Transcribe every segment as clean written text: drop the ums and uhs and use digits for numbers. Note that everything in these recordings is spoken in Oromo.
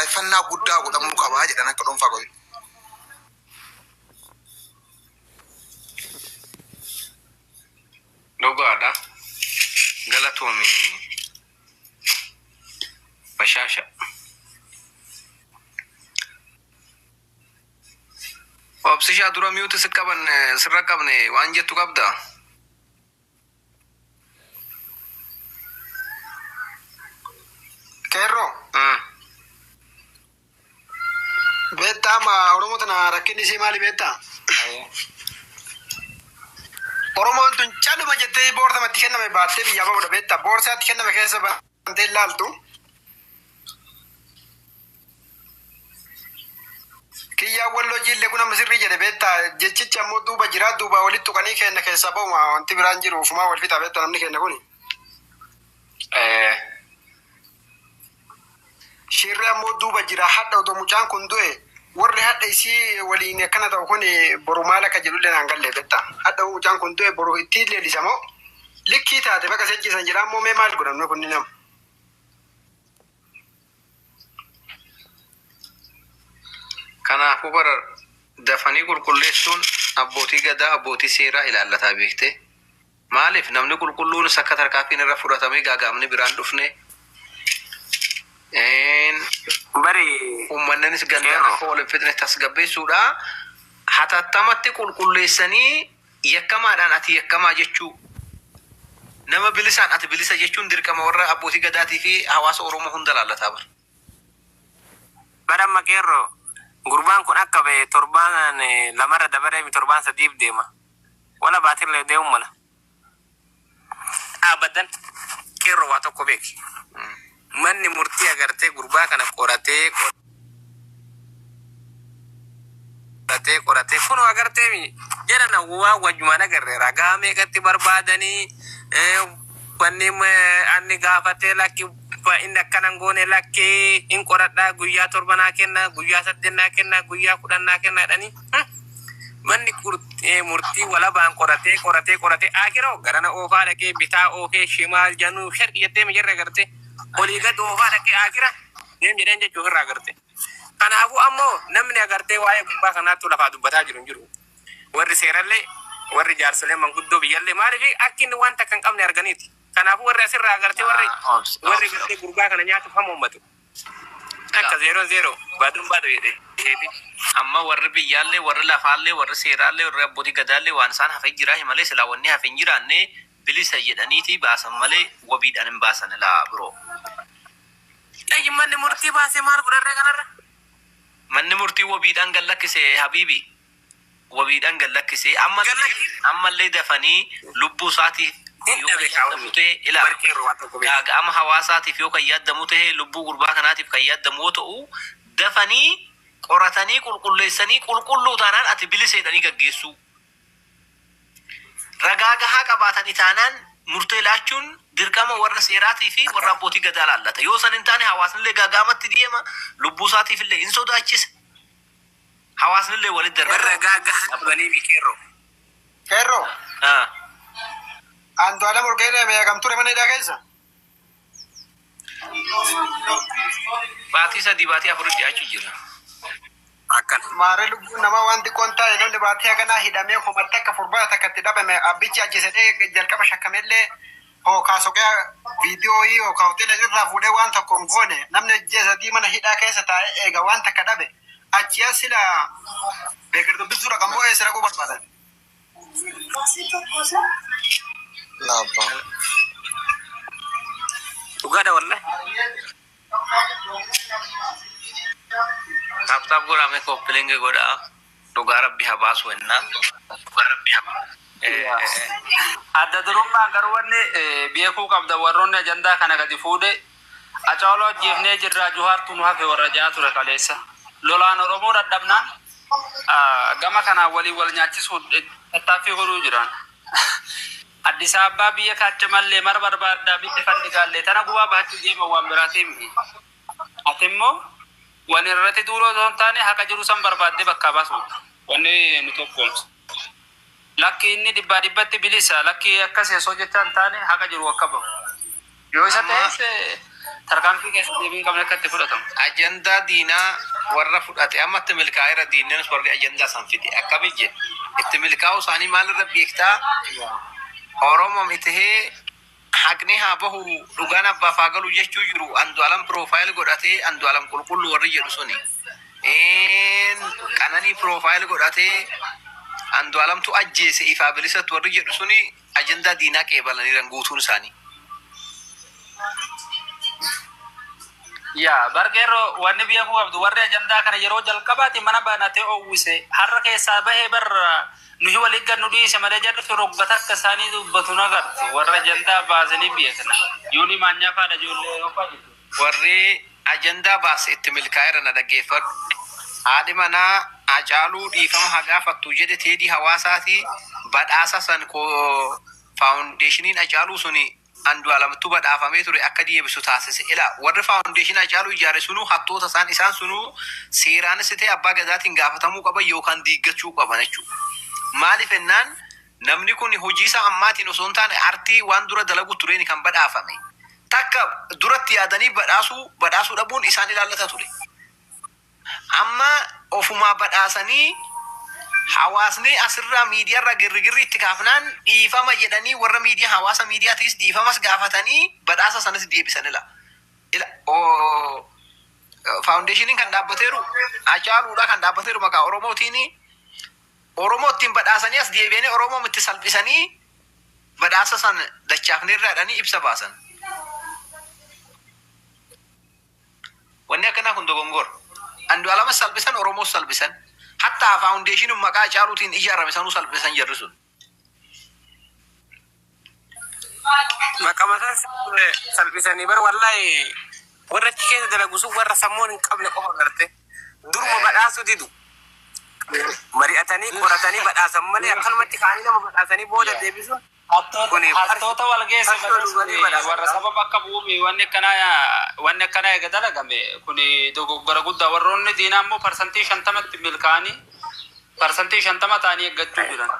xiyyeeffannaa guddaa godhamuu qaba jedhan akka dhuunfaa godhe. Dhugaadha. Galatoomii Bashaasha. Obsishaa dura miyuutu sirra qabne waan jettu qabda. Kerro. Beektaa ma Oromoo tana rakkinni isii maali beektaa? Oromoon tun caluma jettee boorsamatti kenname baattee biyyaa bahuudha beektaa. Boorsaatti kenname keessa bantee ilaaltu. Kiyyaan walloo jiillee kun amma sirrii jedhe beektaa. Jechichi ammoo duuba jiraa duuba walitti tuqanii kenna keessaa bahu wanti biraan jiru ufumaa wal fixaa beektaa namni kenna kuni. Shirri ammoo duuba jira hadha otoo mucaan kun du'e warri hadha isii waliin akkana ta'u kun boru maal akka jedhullee naan galle beektaa. Hadha mucaan kun du'e boru itti leellisa moo likkii taate bakka sejjisan jira ammoo mee maal godhamne kunni nama. Kanaafuu bara dafanii qulqulleessuun abbootii gadaa abbootii seeraa ilaallataa beekte. Maaliif namni qulqulluun akka tarkaanfiin irra fudhatamee gaagaamni biraan dhufne. Bari uummannis gandaan akka waliin fitne tasgabbeessuudha. Hatattamatti qulqulleessanii yakkamaadhaan ati yakkamaa jechuu. Nama bilisaan ati bilisa jechuun dirqama warra abbootii gadaatii fi hawaasa Oromoo hunda laallataa bara. Bara Maqeerroo gurbaan kun akka ba'e torbaan lamarra dabaree torbaan sadiif deema. Wala baatirlee deemu mala. Abadan Qeerroo waa tokko beeki. Manni murtii agartee gurbaa kana qoratee kunoo agartee jedhana waa wajjumaan agarree ragaa meeqatti barbaadanii wanni anni gaafatee lakki inni akkanan goone lakki hin qoradhaa guyyaa torbanaa kenna guyyaa saddennaa kenna guyyaa kudhannaa kenna jedhanii manni murtii walabaan qoratee akiroo garana oofaa dhaqee bitaa oofee shimaal januu sharqi jettee mijarra agartee olii gad oofaa dhaqee akira deem jedheen jechuu irraa agarte. Kanaafuu ammoo namni agartee waa'ee gubbaa kanaatti lafaa dubbataa jiru. Warri seerallee warri jaarsolee manguddoo biyyallee maaliif akka inni wanta kan qabne arganiiti. Kanaafuu warri asirraa agartee warri gartee gurbaa kana nyaatuuf hamma uummatu. Akka 0-0 baaduun baadu jedhee. Amma warri biyyaallee warri lafaallee warri seeraallee warri abbootii gadaallee waan isaan hafee jiraa malee silaa wanni hafee hin jiraanne bilisa jedhaniiti baasan malee wabiidhaan hin baasan laa biroo. Manni murtii baasee maal godharree kanarra? Manni murtii wabiidhaan gallakkisee habiibi. Wabiidhaan gallakkisee ammallee dafanii lubbuu isaatiif ama hawaasaatiif yoo kan yaaddamu ta'e lubbuu gurbaa kanaatiif kan yaaddamu yoo ta'u dafanii qoratanii qulqulleessanii qulqulluu taanaan ati biliseedhanii gaggeessu. Ragaa gahaa qabaatanii taanaan murtee laachuun dirqama warra seeraatii fi warra abbootii gadaa laallata. Yoo san hin taane hawaasnillee gaagaamatti deema lubbuu isaatiif illee hin sodaachisa. Hawaasnillee walitti darba. Warra gaagahaa qabanii Qeerroo. Qeerroo. Andu'aalam Urgeelee meeqamture mana hidhaa keessa? Baatii 3 baatii 4 dhiyaachuu jira. Akkan. Maaree lubbuun namaa waan xiqqoon taa'e namni baatii haganaa hidhamee homatti akka furbaata akka itti dhabame abbichi ajjeesadhee jalqaba shakkamellee hookaasokee viidiyoo yookaan hoteela irraa fuudhee waan tokko hin goone namni ajjeesadii mana hidhaa keessa taa'ee eega waan takka dhabe achi as sila beekir dubbisuudha kan bo'ee sira quu barbaadan. Dhugaadha wallahi. Taap godhame koppilinge godhaa dhugaa rabbi habaasu ennaa. Adda durummaa garuu wanni beekuu qabda warroonni ajandaa kana gadi fuudhe Acaaloo ajjeefnee jirraa Juhaartu nu hafe warra ja'a ture kaleessa. Lolaan Oromoo dadhabnaan gama kanaan waliin wal nyaachisuun tattaaffii godhuu jiran. Addis Ababaa biyya kaacha mallee mara barbaaddaa bitti fandigaallee tana gubaa baachuu deema waan biraatiin. Ati immoo waan irratti duuloo osoo hin taane haqa jiru san barbaaddee bakkaa baasuudha. Wanni nu tokkoomsu. Lakki inni dhibbatti bilisa lakki akkas osoo jechaan taane haqa jiru akka bahu. Yoo isa ta'es tarkaanfii keessatti deebiin qabne akkatti fudhatamu. Ajandaa diinaa warra fudhate amma itti milkaa'eera diinnis warri ajandaa san fide akka biyye itti milkaa'u isaanii maalirra beektaa Oromoo mitihee haqni haa bahu dhugaan abbaaf haa galu jechuu jiru Andu'aalam piroofaayil godhatee Andu'aalam qulqullu warri jedhu suni Qananii piroofaayil godhatee Andu'aalamtu ajjeese ifaa bilisatu warri jedhu suni ajandaa diinaa qeebalaniiran guutuun isaanii. Yaa bargeeroo wanni biyya kuu qabdu warri ajandaa kana yeroo jalqabaati mana banatee oowwise har'a keessaa bahee barra nuyi waliin gad nu dhiise malee jarri fi roggata akka isaanii dubbatu nagartu warra ajandaa baasanii biyya kana yuuni maanyaa faadha ijoollee yookaan warri ajandaa baase itti milkaa'eera na dhaggeeffadhu haadhi manaa Hacaaluu dhiifama hagaafattu jedhe teedii hawaasaati badhaasa san koo faawundeeshiniin Hacaaluu suni Andu'aalamtu badhaafamee ture akka deebisu taasise ila warri faawundeeshinii Hacaaluu ijaare sunu hattoota isaan sunu seeraanis ta'e abbaa gadaatiin gaafatamuu qaban yookaan diiggachuu qaban jechuudha. Maaliif ennaan namni kun hojii isaa ammaatiin osoo hin taane artii waan dura dalagu tureen kan badhaafame takka duratti yaadanii badhaasuu dhabuun isaan ilaallata ture. Amma ofumaa badhaasanii hawaasni asirraa miidiyaarra girrigirri itti kaafnaan dhiifama jedhanii warra miidiyaa hawaasa miidiyaatis dhiifamas gaafatanii badhaasa sanas deebisanila. Faawundeeshiniin kan dhaabbateeru Hacaaluudha kan dhaabbateeru maqaa Oromootiin Oromootiin badhaasanii as deebi'anii Oromoo itti salphisanii badhaasa san dachaafneerraadhanii ibsa baasan. Wanni akkanaa kun dogongora. Andu'aalamas salphisan Oromoos salphisan. Hatta faawundeeshiniin maqaa Hacaaluutiin ijaarame sanuu salphisan jarri sun. Maqaa salphisanii bara wallahi warra achi keessa dalagu sun warra sammuun hin qabne qofa garte duruma badhaasu didu. Mari'atanii qoratanii badhaasan malee akkanumatti kaanii nama badhaasanii booda deebisuun hattoota wal geesse warra sababa akka bu'uumi wanni akkanaa eega dalagame kun dogoggora guddaa warroonni diinaa immoo parsantii 50tti milkaa'anii parsantii 50 ta'anii eeggachuu jiran.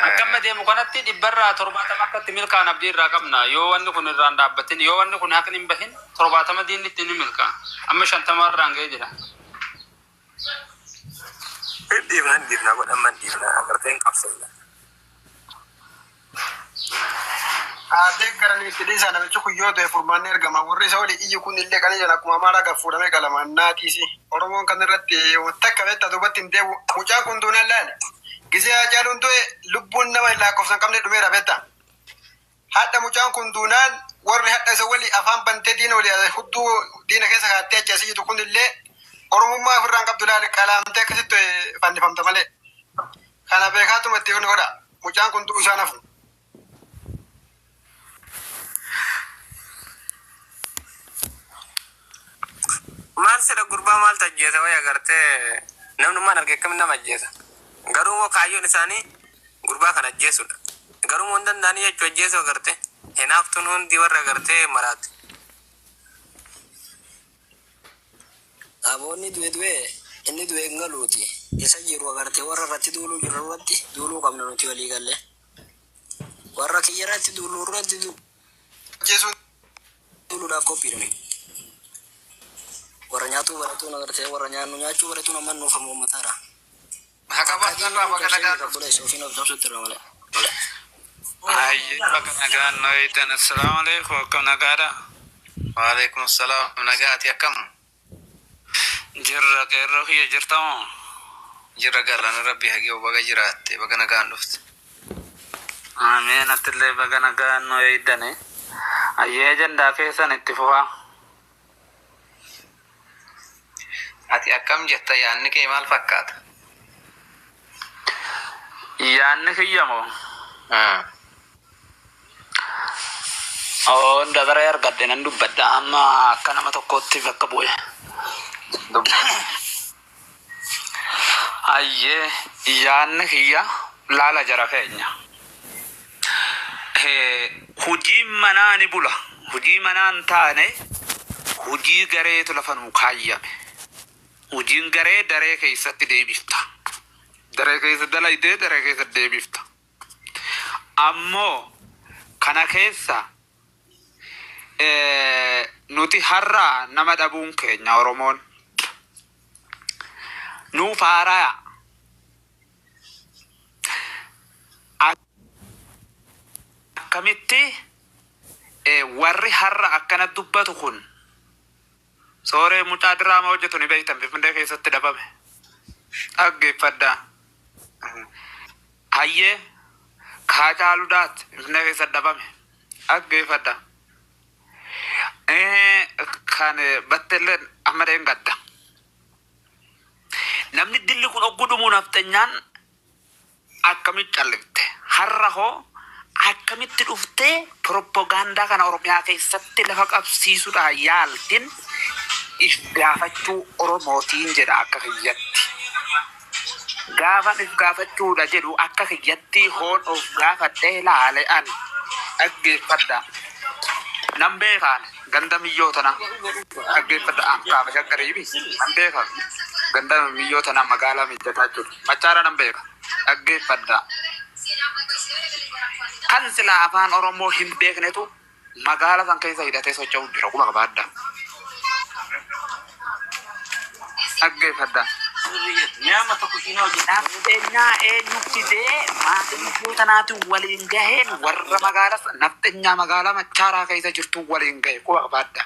Akkamma deemu kanatti 170 akkatti milkaa'an abdii irraa qabna yoo wanni kun irraan dhaabbatin yoo wanni kun haqni hin bahin 70 diinni itti ni milkaa'a amma 50 irraan ga'ee jira. Diifna godhaman diifna agarteen qabsanii. Aadde garanii fidii sana bichu kuyyoo ta'e furmaanni argama warri isa wali iyyi kun illee kan jedhan akkuma maara gafuudhame qalamaan naatiisi Oromoon kan irratti takka beektaa duubatti hin deebu mucaa kun duunaan laale gisee Hacaaluun du'e lubbuun nama hin lakkoofsan qabne dhumeera beektaa hadda mucaan kun duunaan warri hadda isa wali afaan bantee diina wali hudduu diina keessa kaattee achi asii jiru kun illee Oromummaa ofirraan qabdu laale qalaamtee akkasitti fannifamta malee kana beekaatuma itti hin godha mucaan kun du'u isaan hafu. Maal sedha gurbaa maal tajjeesa wayii agartee namnummaan arge akkamiin nama ajjeesa. Garuu immoo kaayyoon isaanii gurbaa kan ajjeesudha. Garuu immoo hin danda'anii jechuu ajjeesuu agartee hinaaftuun hundi warra agartee maraati. Aboonni du'e inni du'e hin galuuti. Isa jiru agartee warra irratti duuluu jiru irratti duuluu qabna nuti walii galle. Warra kiyya irratti duuluu irratti duuluudhaaf qophiidhani. Warra nyaatuu baratuun agartee warra nyaannu nyaachuu baratuun amma nuufamu mataadha. Haqabaattarraa bakka nagaan Ayyee bakka nagaan nooyitan assalaamu alaikum akkam nagaadha. Waalaikum salaam nagaati akkam. Jirra qeerroo kiyya jirtamoo? Jirra garaan rabbi hagee baga jiraatte baga nagaan dhufte. Ameen attillee baga nagaan nooyidane. Ayyee ajandaa keessan itti fufaa. Ati akkam jetta yaanni kee maal fakkaata? Yaanni kiyya moo? Oo dabaree argadde nan dubbadda amma akka nama tokkootti bakka bu'e. Ayyee yaanni kiyya laala jara keenya. Hujii manaa ni bula. Hujii manaa hin taane hujii gareetu lafa nuu kaayyame. Hojiin garee daree keessatti deebifta. Daree keessa dalaydee daree keessatti deebifta. Ammoo kana keessa nuti har'a nama dhabuun keenya Oromoon nuuf haaraa akkamitti warri har'a akkana dubbatu kun sooree mucaa diraamaa hojjetu ni beektan Finfinnee keessatti dhabame dhaggeeffadhaa hayyee Haacaaluudhaatti Finfinnee keessatti dhabame dhaggeeffadhaa kan batteelleen Ahmadeen gadda namni dilli kun oggudumuun haftenyaan akkamitti callifte har'a hoo akkamitti dhuftee propagaandaa kana Oromiyaa keessatti lafa qabsiisuudhaan yaaltin if gaafachuu Oromootiin jedha akka kiyyatti. Gaafan if gaafachuudha jedhu akka kiyyatti hoon of gaafadhee ilaale an dhaggeeffadha. Nan beekaan ganda miyyootana dhaggeeffadha gaafa shaggariibi nan beekaan ganda miyyootana magaalaa mijjataa jiru machaara nan beeka dhaggeeffadha. Kan sila afaan Oromoo hin beeknetu magaalaa san keessa hidhatee socho'u jira kuma qabaadha. Dhaggeeffadha. Nafteenyaa eenyu fidee maatii miyyootanaatiin waliin gaheen warra magaalaa nafteenyaa magaalaa Machaaraa keessa jirtu waliin gahe kuma qabaadha.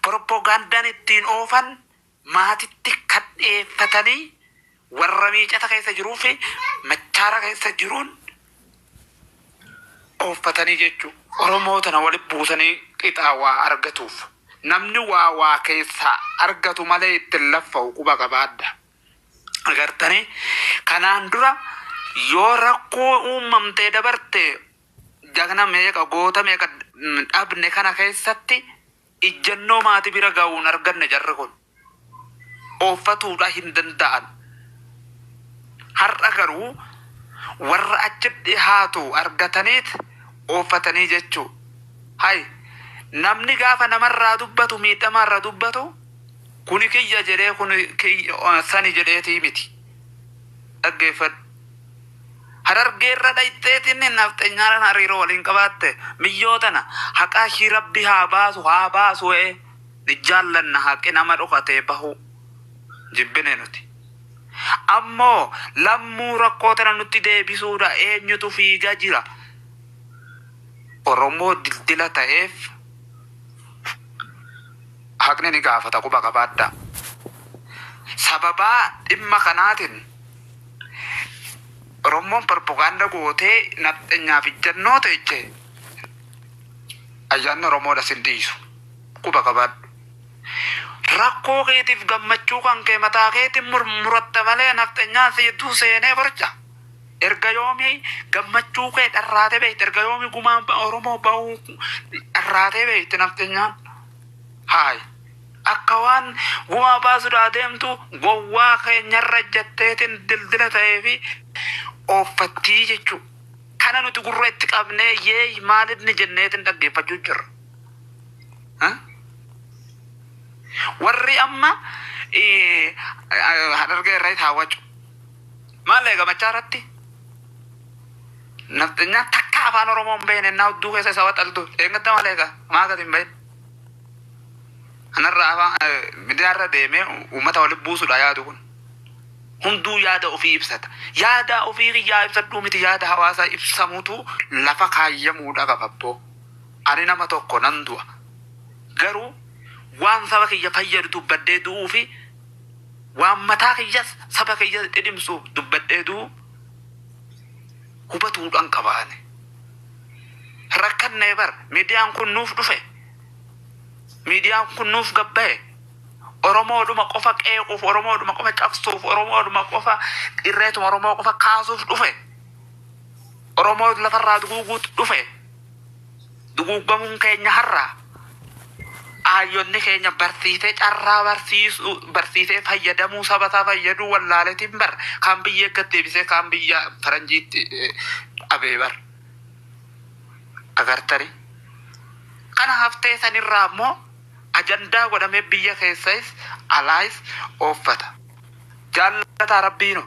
Propagandaan ittiin oofan maatitti kadheeffatanii warra miicata keessa jiruu fi Machaaraa keessa jiruun ooffatanii jechuun Oromoo tana walitti buusanii qixaa waa argatuuf namni waa keessa argatu malee ittiin laffa'u quba qabaadha. Agartanii kanaan dura yoo rakkoo uumamtee dabarte jagna meeqa goota meeqa dhabne kana keessatti ijjannoo maatii bira ga'uun arganne jarri kun ooffatuudha hin danda'an. Har'a garuu warra achitti dhihaatu argataniit ooffatanii jechuu. Hay namni gaafa namarraa dubbatu miidhamaarra dubbatu kuni kiyya jedhee kuni sani jedheetii miti. Dhaggeeffadhu. Harargeerra dhayxeetiin nafteenyaan hariiroo waliin qabaatte miyyootana haqaa ishii rabbi haa baasu ni jaallanna haqi nama dhokatee bahu jibbine nuti. Ammoo lammuu rakkoo tana nutti deebisuudha eenyutu fiigaa jira. Oromoo dildila ta'eef haqni ni gaafata quba qabaadha. Sababaa dhimma kanaatiin Oromoon propaganda gootee nafteenyaaf ijjannoo ta'e ayyaanni Oromoodha sindiisu quba qabaadhu. Rakkoo keetiif gammachuu kan kee mataa keetiin muratta malee nafteenyaa seetuu seenee barja. Erga yoomii gammachuu kee dharraatee beekte erga yoomii gumaan Oromoo bahuu dharraatee beekte nafteenyaan. Haay akka waan gumaa baasuudhaa deemtu gowwaa keenyarra jetteetiin dildila ta'ee fi ooffattii jechuu. Kana nuti gurra itti qabnee yee maalinni jenneetiin dhaggeeffachuu jirra. Warri amma harargee irraa taawwachu maal eega Machaaratti nafteenyaa takka afaan Oromoo hin beekne naa hudduu keessa isa waxaltu eeggata maal eega maa gadi hin beekne. Anarraa afaan miidiyaarra deemee uummata walitti buusuudha yaadu kun hunduu yaada ofii ibsata. Yaada ofii kiyyaa ibsadhuu miti yaada hawaasaa ibsamuutu lafa kaayyamuudha qababboo. Ani nama tokko nan du'a garuu waan saba kiyya fayyadu dubbadhee du'uu fi waan mataa kiyyas saba kiyya dhidhimsuuf dubbadhee du'u hubatuudhaan qabaane. Rakkannee bar miidiyaan kun nuuf dhufe. Miidiyaan kun nuuf gabba'e. Oromoodhuma qofa qeequuf, Oromoodhuma qofa cabsuuf, Oromoodhuma qofa irreetuma Oromoo qofa kaasuuf dhufe. Oromoo lafarraa duguuguutu dhufe. Duguuggamuun keenya har'aa. Ayyonni keenya barsiisee carraa barsiisee fayyadamuu sabataa fayyaduu wallaaleetiin bar kan biyya gaddeebisee kan biyya faranjiitti dhabee bar. Agartani. Kana haftee sanirraa immoo ajandaa godhamee biyya keessais alaayis ooffata. Jaallata rabbiino.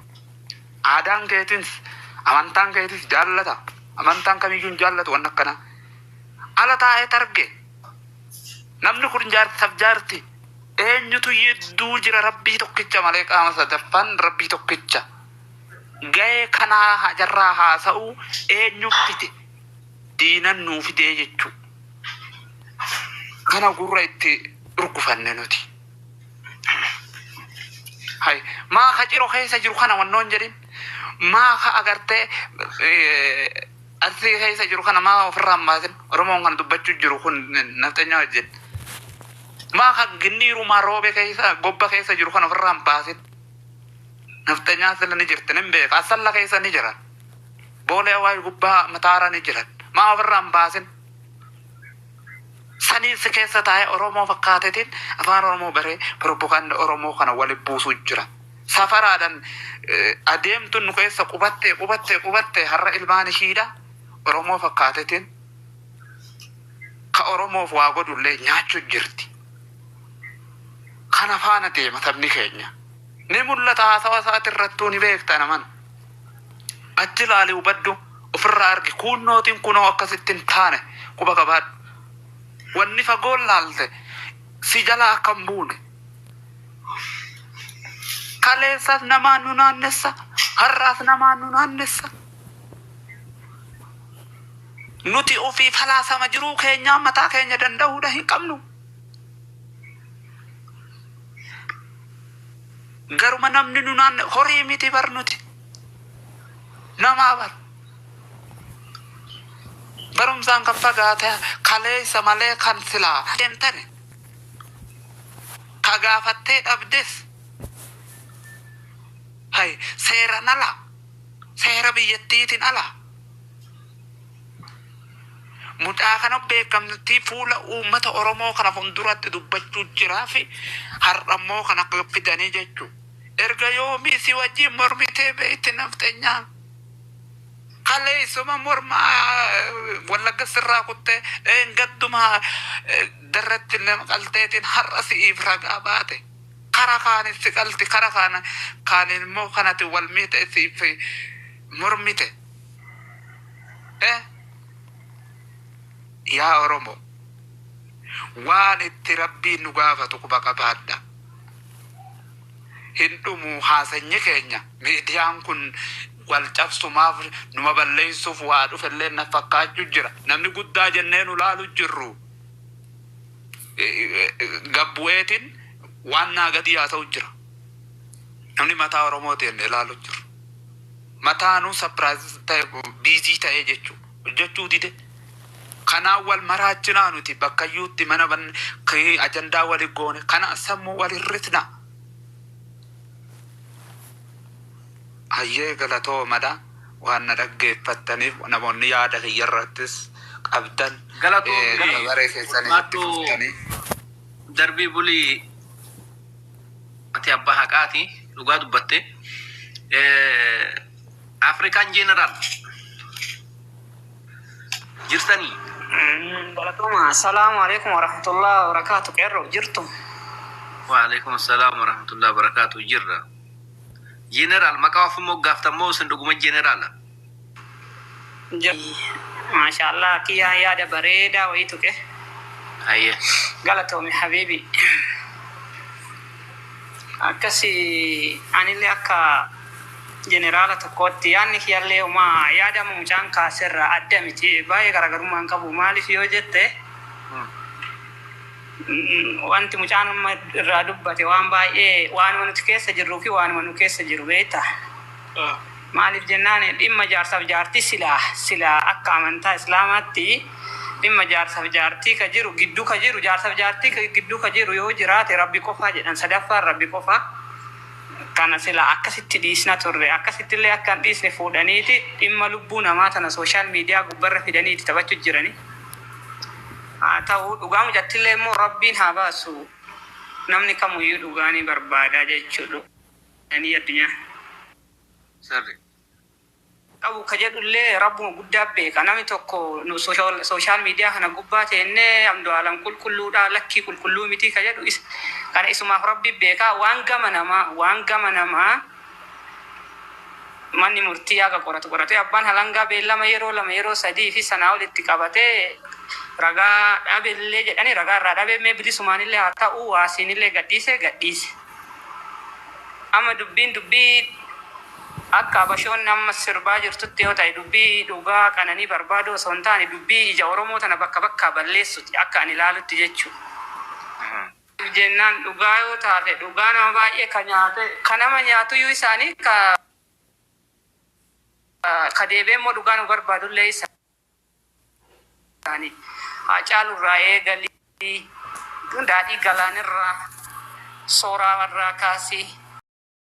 Aadaan keetiins amantaan keetis jaallata. Amantaan kamiyyuun jaallatu waan akkana. Ala taa'ee targe namni kun jaarsaaf jaarti eenyutu yedduu jira rabbii tokkicha malee qaama sadaffaan rabbii tokkicha ga'ee kanaa jarraa haasa'u eenyu fide diinan nuu fidee jechuu kana gurra itti urgufanne nuti hay maa ka ciro keessa jiru kana wannoon jedhin maa ka agartee asii keessa jiru kana maa ofirraan baasin oromoon kan dubbachuu jiru kun naftanyaa wajjin maa ka ginniiru maa roobe keessa gobba keessa jiru kana ofirraan baasin naftanyaa sila ni jirtin hin beeka asalla keessa ni jiran boolee waayil gubbaa mataara ni jiran maa ofirraan baasin sanii si keessa taa'ee oromoo fakkaatetiin afaan oromoo baree propaganda oromoo kana waliin buusuu jira safaraadhaan adeemtuun nu keessa qubatte har'a ilmaan ishiidha oromoo fakkaatetiin ka oromoof waa godhullee nyaachuu jirti kana faana deema sabni keenya ni mul'ata haasawa isaati irrattuu ni beekta naman achi ilaali hubadhu ofirraa argi kunnootiin kunoo akkasittiin taane quba qabaadhu wanni fagoon laalte si jalaa akkan buune kaleessas namaan nu naannessa har'aas namaan nu naannessa nuti ofii falaasama jiruu keenyaa mataa keenya danda'uudha hin qabnu garuma namni nu naanne horii miti bar nuti namaa bar barumsaan kan fagaate kaleessa malee kan silaa deemtane ka gaafattee dhabdes hay seeran ala seera biyyattiitiin ala mucaa kana beekamtii fuula uummata oromoo kana fuulduratti dubbachuu jiraa fi har'ammoo kana fidanii jechuu erga yoomii si wajjin mormitee beekti nafxeenyaa kaleessuma morma wallagga sirraa kuttee gadduma darratti nama qalteetiin har'a si'iif ragaa baate kara kaanin si qalti kara kaanin immoo kanati wal miite siif mormite yaa oromo waan itti rabbiin nu gaafatu quba qabaadha hin dhumu haasanyi keenya miidiyaan kun wal cabsumaaf numa balleessuuf waa dhufellee na fakkaachuu jira namni guddaa jennee nu laalu jirru gabbu'eetiin waan naa gadi haa ta'u jira namni mataa oromootiin ilaalu jiru mataanuu sapiraayiz ta'e biizii ta'ee jechuu dide kanaan wal maraachinaa nuti bakkayyuutti mana ajandaa wali goone kana sammuu wal hirrisna hayyee galatoo mada waan na dhaggeeffattaniif namoonni yaada kiyyarrattis qabdan baree keessanii itti fuftanii darbii bulii ati abbaa haqaati dhugaa dubbatte afrikaan jeneraal jirtanii Balatuma, assalamualaikum warahmatullahi wabarakatuh. Kero, jirtu. Waalaikumsalam warahmatullahi wabarakatuh. Jirra. General, maka wafumo gaftamoo senduguma general. Masya Allah, kia ya ada bareda wa itu ke. Ayah. Galatomi habibi. Akasi anile akka generala tokkotti yaanni kiyallee uma yaadamu mucaan kaaserra adda miti baay'ee garaagarummaan qabu maaliif yoo jette wanti mucaan irraa dubbate waan baay'ee waanuma nuti keessa jirruu fi waanuma nu keessa jiru beekta maaliif jennaan dhimma jaarsaaf jaartii silaa akka amantaa islaamaatti dhimma jaarsaaf jaartii ka jiru gidduu ka jiru jaarsaaf jaartii gidduu ka jiru yoo jiraate rabbi qofaa jedhan sadaffaan rabbi qofaa kana sila akkasitti dhiisna turre akkasittillee akka dhiisne fuudhaniiti dhimma lubbuu namaa tana sooshaal miidiyaa gubbarra fidaniiti taphachuu jirani haa ta'u dhugaamu jattillee immoo rabbiin haa baasu namni kamuyyuu dhugaanii barbaadaa jechuudha ani addunyaa Sirri. qabu ka jedhullee rabbuma guddaa beeka namni tokko nu sooshaal miidiyaa kana gubbaa teennee amdu alam qulqulluudha lakkii qulqulluu miti ka jedhu kana isumaaf rabbi beeka waan gama namaa manni murtii akka qorate abbaan halangaa beellama yeroo lama yeroo sadii fi sanaa olitti qabatee ragaa dhabeellee jedhanii ragaa irraa dhabee mee bilisumaanillee haa ta'u waasinillee gadhiise. Amma dubbii akka abashoon amma sirbaa jirtutti yoo ta'e dubbii dhugaa qananii barbaadu osoo hin taane dubbii ija Oromoo tana bakka balleessuti akka ani ilaalutti jechuudha. Jennaan dhugaa yoo taate dhugaa nama baay'ee kan nama nyaatuyyuu isaanii ka deebee immoo dhugaa nu barbaadullee isaanii Haacaalurraa eegalii daadhii galaanirraa sooraa irraa kaasii